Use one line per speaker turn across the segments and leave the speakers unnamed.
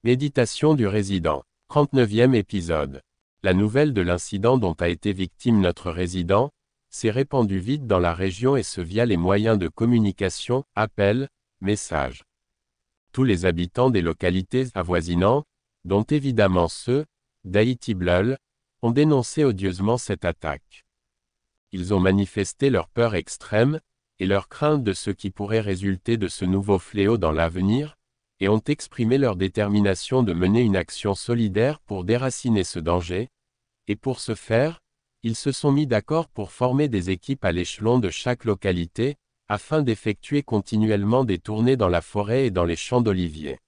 Méditation du résident. 39e épisode. La nouvelle de l'incident dont a été victime notre résident, s'est répandue vite dans la région et ce via les moyens de communication, appels, messages. Tous les habitants des localités avoisinantes, dont évidemment ceux d'Haïti-Bleul, ont dénoncé odieusement cette attaque. Ils ont manifesté leur peur extrême, et leur crainte de ce qui pourrait résulter de ce nouveau fléau dans l'avenir, et ont exprimé leur détermination de mener une action solidaire pour déraciner ce danger, et pour ce faire, ils se sont mis d'accord pour former des équipes à l'échelon de chaque localité, afin d'effectuer continuellement des tournées dans la forêt et dans les champs d'oliviers.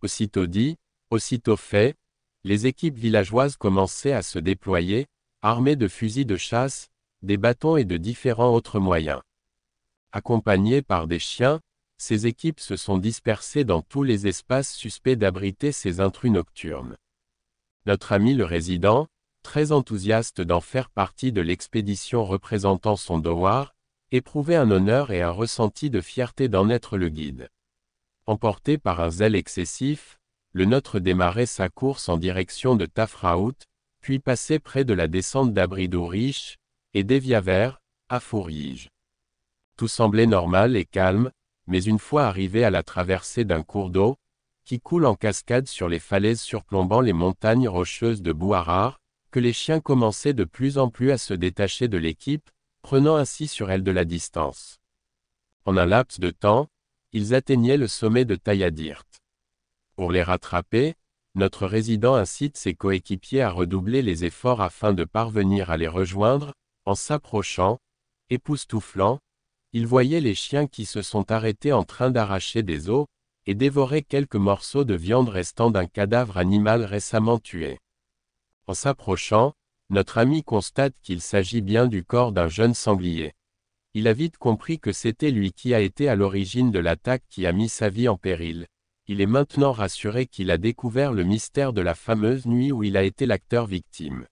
Aussitôt dit, aussitôt fait, les équipes villageoises commençaient à se déployer, armées de fusils de chasse, des bâtons et de différents autres moyens. Accompagnées par des chiens, ces équipes se sont dispersées dans tous les espaces suspects d'abriter ces intrus nocturnes. Notre ami le résident, très enthousiaste d'en faire partie de l'expédition représentant son devoir, éprouvait un honneur et un ressenti de fierté d'en être le guide. Emporté par un zèle excessif, le nôtre démarrait sa course en direction de Tafraout, puis passait près de la descente d'Abridou-Riche, et dévia vers Afourige. Tout semblait normal et calme, mais une fois arrivé à la traversée d'un cours d'eau, qui coule en cascade sur les falaises surplombant les montagnes rocheuses de Bouarar, que les chiens commençaient de plus en plus à se détacher de l'équipe, prenant ainsi sur elle de la distance. En un laps de temps, ils atteignaient le sommet de Tayaδιrt. Pour les rattraper, notre résident incite ses coéquipiers à redoubler les efforts afin de parvenir à les rejoindre, en s'approchant, époustouflant, il voyait les chiens qui se sont arrêtés en train d'arracher des os, et dévorer quelques morceaux de viande restant d'un cadavre animal récemment tué. En s'approchant, notre ami constate qu'il s'agit bien du corps d'un jeune sanglier. Il a vite compris que c'était lui qui a été à l'origine de l'attaque qui a mis sa vie en péril. Il est maintenant rassuré qu'il a découvert le mystère de la fameuse nuit où il a été l'acteur victime.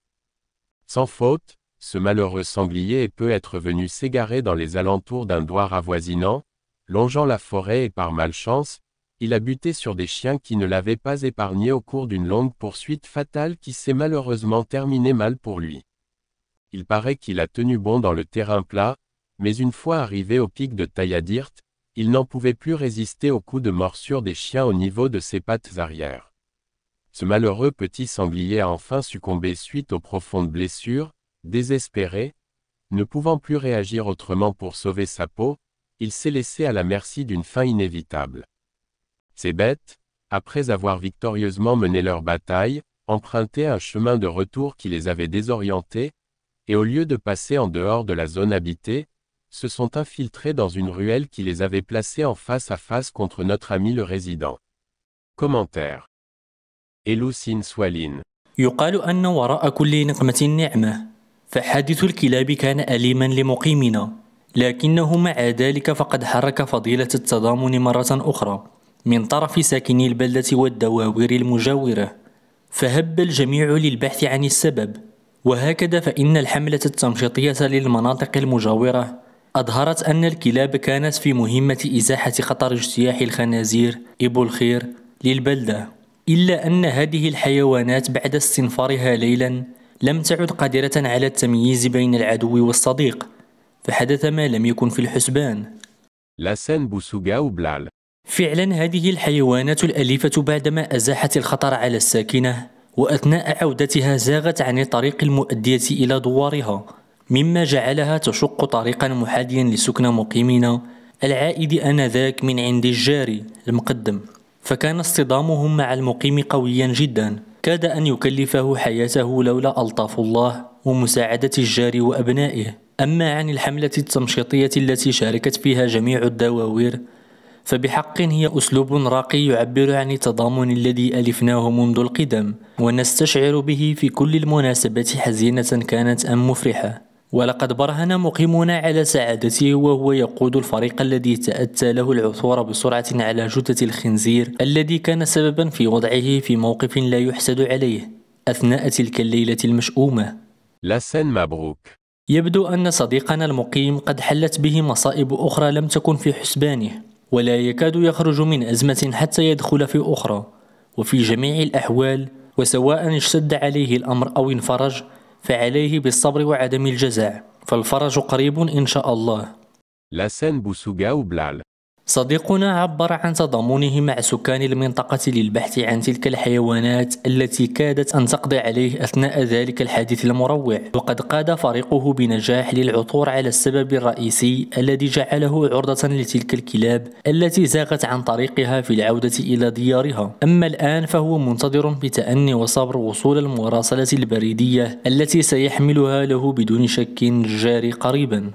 Sans faute, ce malheureux sanglier peut être venu s'égarer dans les alentours d'un douar avoisinant, longeant la forêt et par malchance, il a buté sur des chiens qui ne l'avaient pas épargné au cours d'une longue poursuite fatale qui s'est malheureusement terminée mal pour lui. Il paraît qu'il a tenu bon dans le terrain plat, mais une fois arrivé au pic de Tayaδιrt, il n'en pouvait plus résister aux coups de morsure des chiens au niveau de ses pattes arrière. Ce malheureux petit sanglier a enfin succombé suite aux profondes blessures. Désespéré, ne pouvant plus réagir autrement pour sauver sa peau, il s'est laissé à la merci d'une fin inévitable. Ces bêtes, après avoir victorieusement mené leur bataille, empruntaient un chemin de retour qui les avait désorientés, et au lieu de passer en dehors de la zone habitée, se sont infiltrés dans une ruelle qui les avait placés en face à face contre notre ami le résident. Commentaire. Eloucine Swaline.
يقال أن وراء كل نقمة نعمة، فحادث الكلاب كان أليما لمقيمنا، لكنه مع ذلك فقد حرك فضيلة التضامن مرة أخرى من طرف ساكني البلدة والدواوير المجاورة، فهب الجميع للبحث عن السبب. وهكذا فإن الحملة التمشيطية للمناطق المجاورة أظهرت أن الكلاب كانت في مهمة إزاحة خطر اجتياح الخنازير إبو الخير للبلدة، إلا أن هذه الحيوانات بعد استنفارها ليلا لم تعد قادرة على التمييز بين العدو والصديق، فحدث ما لم يكن في الحسبان.
Lassène Boussouga ou Blal.
فعلا هذه الحيوانات الأليفة بعدما أزاحت الخطر على الساكنة وأثناء عودتها زاغت عن الطريق المؤدية إلى دوارها، مما جعلها تشق طريقا محاذيا لسكن مقيمين العائد آنذاك من عند الجاري المقدم، فكان اصطدامهم مع المقيم قويا جدا، كاد أن يكلفه حياته لولا ألطاف الله ومساعدة الجاري وأبنائه. أما عن الحملة التمشيطية التي شاركت فيها جميع الدواوير، فبحق هي أسلوب راقي يعبر عن التضامن الذي ألفناه منذ القدم ونستشعر به في كل المناسبات حزينة كانت أم مفرحة. ولقد برهن مقيمون على سعادته وهو يقود الفريق الذي تأتى له العثور بسرعة على جثة الخنزير الذي كان سببا في وضعه في موقف لا يحسد عليه أثناء تلك الليلة المشؤومة.
Lassène Mabrouk.
يبدو أن صديقنا المقيم قد حلت به مصائب أخرى لم تكن في حسبانه، ولا يكاد يخرج من أزمة حتى يدخل في أخرى، وفي جميع الأحوال وسواء اشتد عليه الأمر أو انفرج فعليه بالصبر وعدم الجزع، فالفرج قريب إن شاء الله.
Lassène Boussouga ou Blal.
صديقنا عبر عن تضامنه مع سكان المنطقة للبحث عن تلك الحيوانات التي كادت أن تقضي عليه أثناء ذلك الحادث المروع، وقد قاد فريقه بنجاح للعثور على السبب الرئيسي الذي جعله عرضة لتلك الكلاب التي زاغت عن طريقها في العودة إلى ديارها. أما الآن فهو منتظر بتأني وصبر وصول المراسلة البريدية التي سيحملها له بدون شك جاري قريبا.